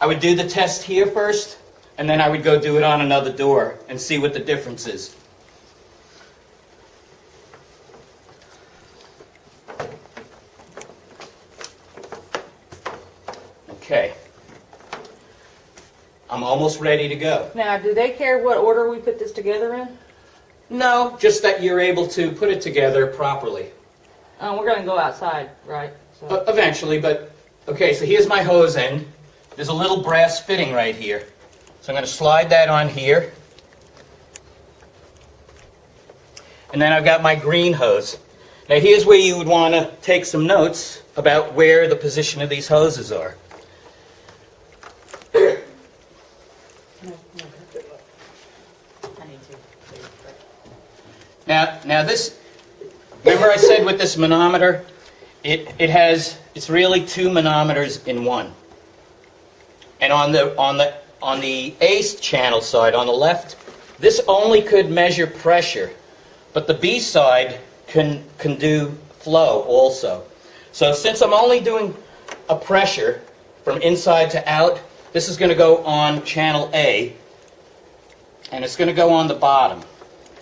I would do the test here first, and then I would go do it on another door and see what the difference is. Okay. I'm almost ready to go. Now, do they care what order we put this together in? No, just that you're able to put it together properly. We're going to go outside, right? So. Eventually, but okay, so here's my hose end. There's a little brass fitting right here. So I'm going to slide that on here. And then I've got my green hose. Now here's where you would want to take some notes about where the position of these hoses are. Now this, remember I said with this manometer, it's really two manometers in one. And on the A channel side, on the left, this only could measure pressure, but the B side can do flow also. So since I'm only doing a pressure from inside to out, this is going to go on channel A, and it's going to go on the bottom.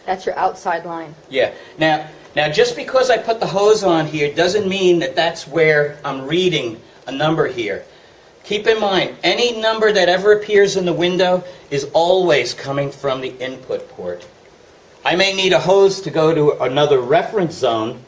That's your outside line. Yeah. Now, just because I put the hose on here doesn't mean that that's where I'm reading a number here. Keep in mind, any number that ever appears in the window is always coming from the input port. I may need a hose to go to another reference zone,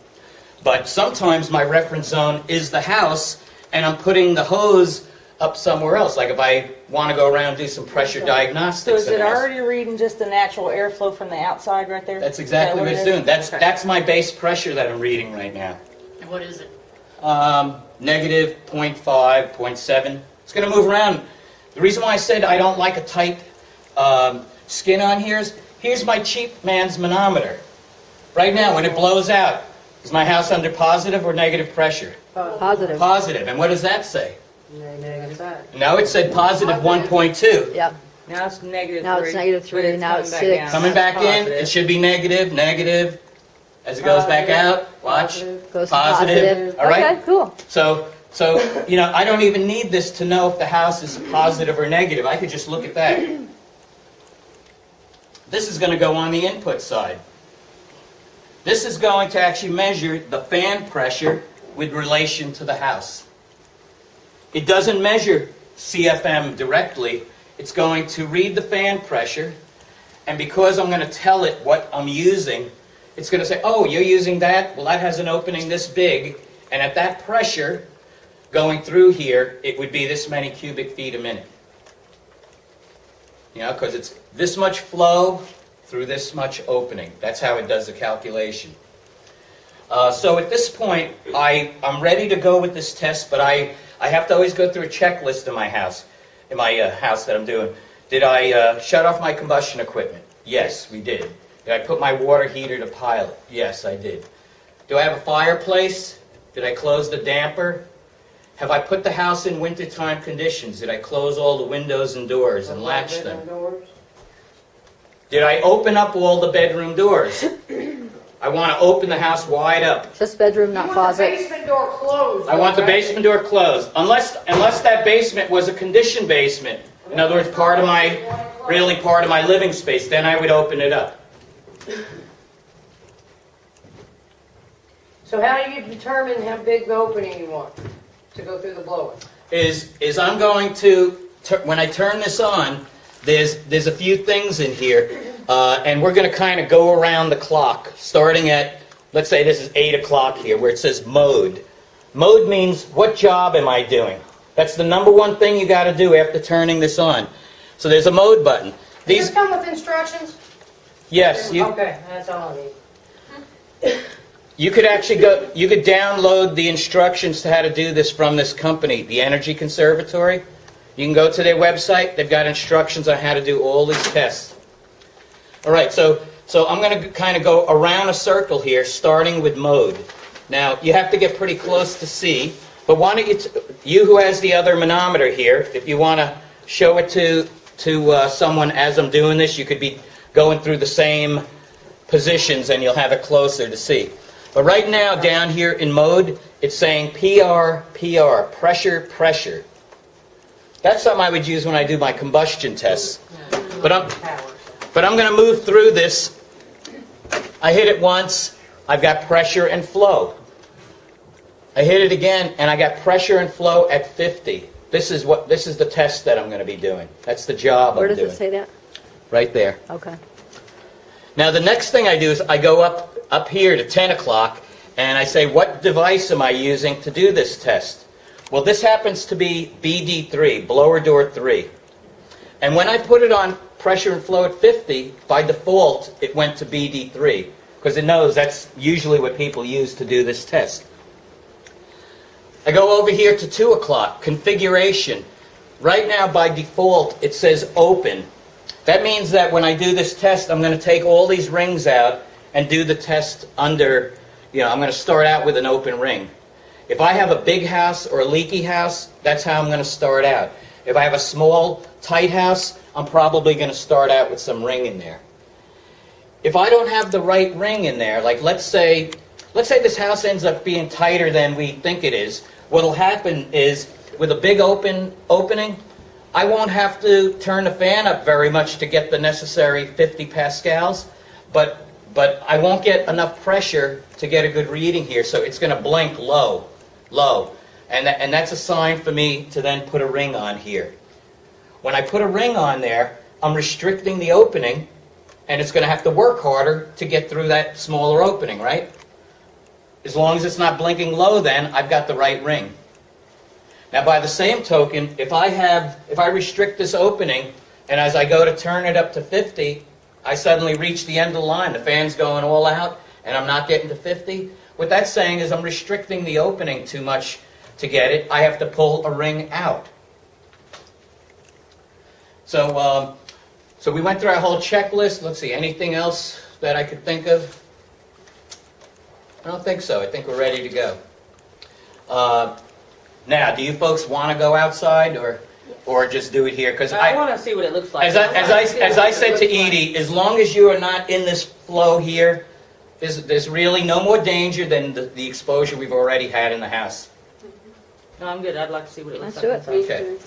but sometimes my reference zone is the house, and I'm putting the hose up somewhere else, like if I want to go around and do some pressure diagnostics. So is in it the house. already reading just the natural airflow from the outside right there? That's exactly what it's doing. Okay. That's my base pressure that I'm reading right now. And what is it? Negative 0.5, 0.7. It's going to move around. The reason why I said I don't like a tight skin on here is, here's my cheap man's manometer. Right now, when it blows out, is my house under positive or negative pressure? Positive. Positive. And what does that say? Negative side. No, it said positive 1.2. Yep. Now it's negative 3. Now it's negative 3, but it's now coming it's back 6. down. Coming back in, Positive. it should be negative, negative. As it goes back out, watch. Goes to Positive. All right? Okay, cool. So, I don't even need this to know if the house is positive or negative. I could just look at that. This is going to go on the input side. This is going to actually measure the fan pressure with relation to the house. It doesn't measure CFM directly. It's going to read the fan pressure, and because I'm going to tell it what I'm using, it's going to say, oh, you're using that? Well, that has an opening this big, and at that pressure going through here, it would be this many cubic feet a minute. You know, because it's this much flow through this much opening. That's how it does the calculation. So at this point, I'm ready to go with this test, but I have to always go through a checklist in my house that I'm doing. Did I shut off my combustion equipment? Yes, we did. Did I put my water heater to pilot? Yes, I did. Do I have a fireplace? Did I close the damper? Have I put the house in wintertime conditions? Did I close all the windows and doors and latch them? Did I open up all the bedroom doors? I want to open the house wide up. Just bedroom, not closet. Basement door closed. I want the basement door closed. Unless that basement was a conditioned basement. In other words, part of my living space, then I would open it up. So how do you determine how big the opening you want to go through the blower? Is I'm going to, when I turn this on, there's a few things in here, and we're going to kind of go around the clock, starting at, let's say this is 8 o'clock here, where it says mode. Mode means, what job am I doing? That's the number one thing you got to do after turning this on. So there's a mode button. These come with instructions? Yes, Okay, that's all I need. you could actually you could download the instructions to how to do this from this company, the Energy Conservatory. You can go to their website. They've got instructions on how to do all these tests. All right, so I'm going to kind of go around a circle here, starting with mode. Now, you have to get pretty close to see, but why don't you who has the other manometer here, if you want to show it to someone as I'm doing this, you could be going through the same positions and you'll have it closer to see. But right now, down here in mode, it's saying PR, PR, pressure, pressure. That's something I would use when I do my combustion tests. But I'm going to move through this. I hit it once, I've got pressure and flow. I hit it again, and I got pressure and flow at 50. This is the test that I'm going to be doing. That's the job Where I'm does doing. it say that? Right there. Okay. Now the next thing I do is I go up here to 10 o'clock, and I say, what device am I using to do this test? Well, this happens to be BD3, blower door 3. And when I put it on pressure and flow at 50, by default, it went to BD3, because it knows that's usually what people use to do this test. I go over here to 2 o'clock, configuration. Right now, by default, it says open. That means that when I do this test, I'm going to take all these rings out and do the test under, I'm going to start out with an open ring. If I have a big house or a leaky house, that's how I'm going to start out. If I have a small, tight house, I'm probably going to start out with some ring in there. If I don't have the right ring in there, like let's say this house ends up being tighter than we think it is, what'll happen is with a big opening, I won't have to turn the fan up very much to get the necessary 50 pascals, but I won't get enough pressure to get a good reading here, so it's going to blink low. And that's a sign for me to then put a ring on here. When I put a ring on there, I'm restricting the opening, and it's going to have to work harder to get through that smaller opening, right? As long as it's not blinking low, then I've got the right ring. Now, by the same token, if I restrict this opening, and as I go to turn it up to 50, I suddenly reach the end of the line. The fan's going all out, and I'm not getting to 50. What that's saying is I'm restricting the opening too much to get it. I have to pull a ring out. So we went through our whole checklist. Let's see, anything else that I could think of? I don't think so. I think we're ready to go. Now, do you folks want to go outside or just do it here? Because I want to see what it looks like. as I said to Edie, as long as you are not in this flow here, there's really no more danger than the exposure we've already had in the house. No, I'm good. I'd like to see what it looks Let's like. do it. Okay.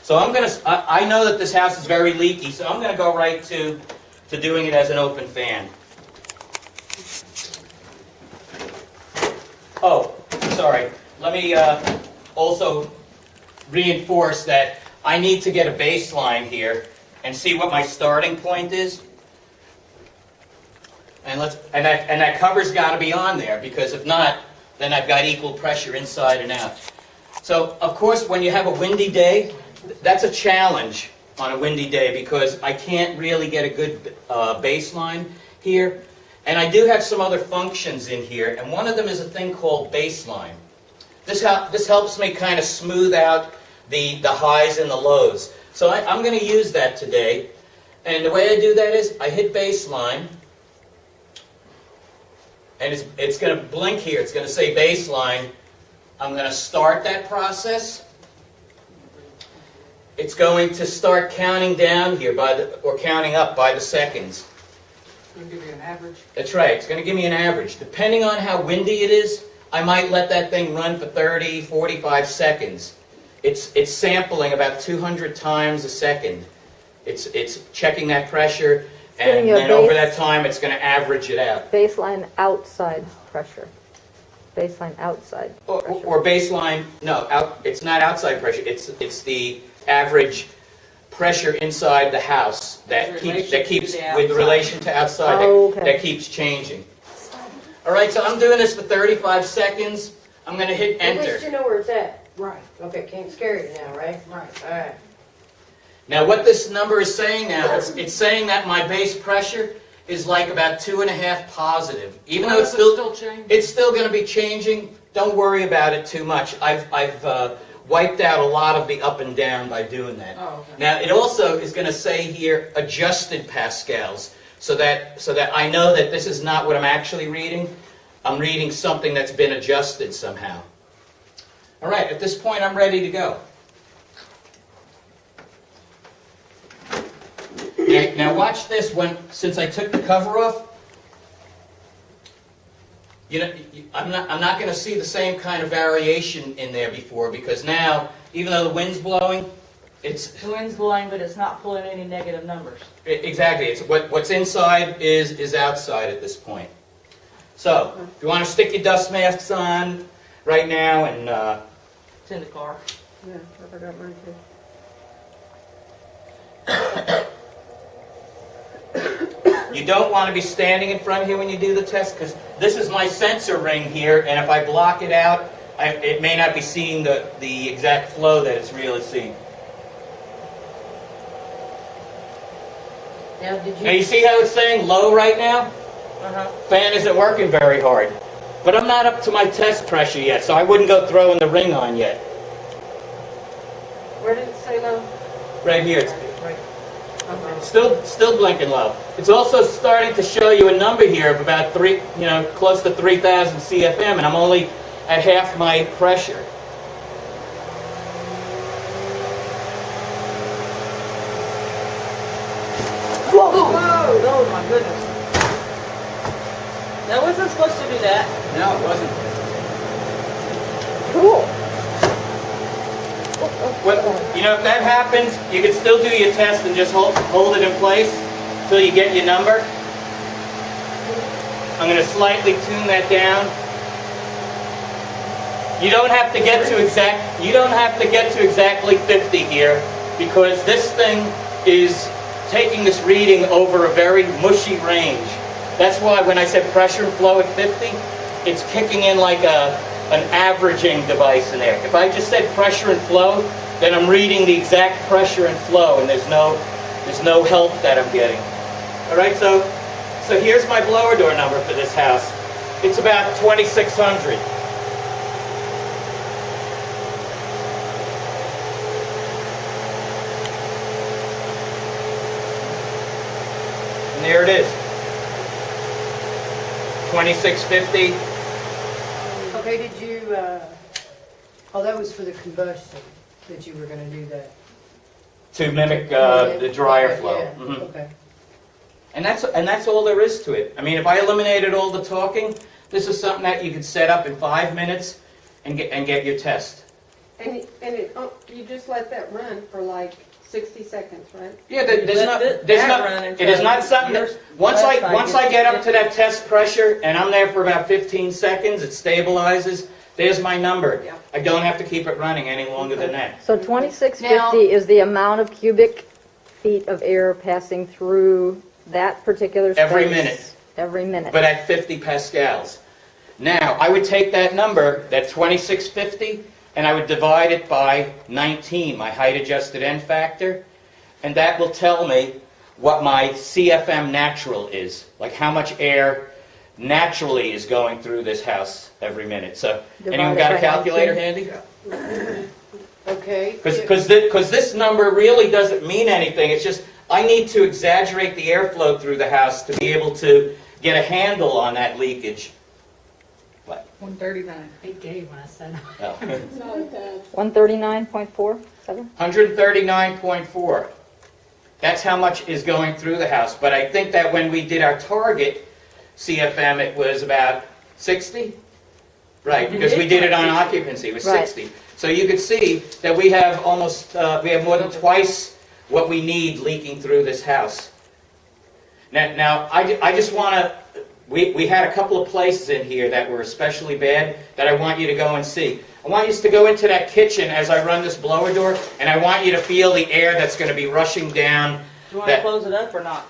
So I know that this house is very leaky, so I'm going to go right to doing it as an open fan. Oh, sorry. Let me also reinforce that I need to get a baseline here and see what my starting point is. And that cover's got to be on there, because if not, then I've got equal pressure inside and out. So, of course, when you have a windy day, that's a challenge on a windy day, because I can't really get a good baseline here. And I do have some other functions in here, and one of them is a thing called baseline. This helps me kind of smooth out the highs and the lows. So I'm going to use that today. And the way I do that is I hit baseline, and it's going to blink here. It's going to say baseline. I'm going to start that process. It's going to start counting down here or counting up by the seconds. It's going to give you an average. That's right. It's going to give me an average. Depending on how windy it is, I might let that thing run for 30, 45 seconds. It's sampling about 200 times a second. It's checking that pressure, and then over that time, it's going to average it out. Baseline outside pressure. Baseline outside pressure. Or baseline, no, it's not outside pressure. It's the average pressure inside the house that keeps with relation to outside, that keeps changing. All right, so I'm doing this for 35 seconds. I'm going to hit At least enter. you know where it's at. Right, Okay, can't scare you now, right? right. All right. Now, what this number is saying now, it's saying that my base pressure is like about 2.5 positive. Even though it's still changing? it's still going to be changing. Don't worry about it too much. I've wiped out a lot of the up and down by doing that. Oh, okay. Now, it also is going to say here adjusted pascals, so that I know that this is not what I'm actually reading. I'm reading something that's been adjusted somehow. All right, at this point, I'm ready to go. Now watch this. Since I took the cover off, I'm not going to see the same kind of variation in there before, because now, even though the wind's blowing, It's, The wind's blowing, but it's not pulling any negative numbers. exactly, it's what's inside is outside at this point. So, if you want to stick your dust masks on right now and, It's in the car. Yeah, I forgot mine too. you don't want to be standing in front of here when you do the test, because this is my sensor ring here, and if I block it out, it may not be seeing the exact flow that it's really seeing. Now, did Now you, you see how it's saying low right now? Uh-huh. Fan isn't working very hard. But I'm not up to my test pressure yet, so I wouldn't go throwing the ring on yet. where did it say low? Right here, it's Uh-huh. still blinking low. It's also starting to show you a number here of about close to 3,000 CFM, and I'm only at half my pressure. Whoa! Oh my goodness. That wasn't supposed to do that. No, it wasn't. Cool. Well, if that happens, you can still do your test and just hold it in place until you get your number. I'm going to slightly tune that down. You don't have to get to exactly 50 here, because this thing is taking this reading over a very mushy range. That's why when I said pressure and flow at 50, it's kicking in like an averaging device in there. If I just said pressure and flow, then I'm reading the exact pressure and flow, and there's no help that I'm getting. All right, so here's my blower door number for this house. It's about 2,600. And there it is. 2650. Okay, did you, oh, that was for the combustion, that you were gonna do that. To mimic the dryer Okay, flow. yeah, Mhm. Okay. And that's all there is to it. I mean, if I eliminated all the talking, this is something that you could set up in 5 minutes and get your test. And you just let that run for like 60 seconds, right? Yeah, there's Let not, that there's run not, until it is not something that, your once left side I gets get up to 50. that test pressure and I'm there for about 15 seconds, it stabilizes, there's my number. Yeah. I don't have to keep it running any longer than that. So 2650 is the amount of cubic feet of air passing through that particular space? Every minute. Every minute. But at 50 pascals. Now, I would take that number, that 2650, and I would divide it by 19, my height-adjusted end factor, and that will tell me what my CFM natural is, like how much air naturally is going through this house every minute. So, anyone Divided got a by calculator 19. handy? Okay. Because this number really doesn't mean anything. It's just I need to exaggerate the airflow through the house to be able to get a handle on that leakage. What? 139. Big game when I said. Oh. 139.47? 139.4. That's how much is going through the house. But I think that when we did our target CFM, it was about 60? Right, because we did it on occupancy, it was Right. 60. So you could see that we have we have more than twice what we need leaking through this house. Now I just want to, we had a couple of places in here that were especially bad that I want you to go and see. I want you to go into that kitchen as I run this blower door, and I want you to feel the air that's going to be rushing down. Do you want to That- close it up or not?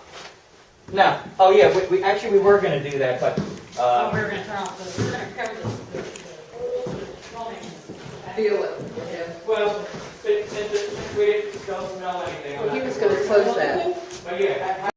No. Oh yeah, we actually were going to do that, but We're gonna turn off the, we're gonna cover this. Feel it. well, since we didn't know anything. He was gonna close that. But yeah.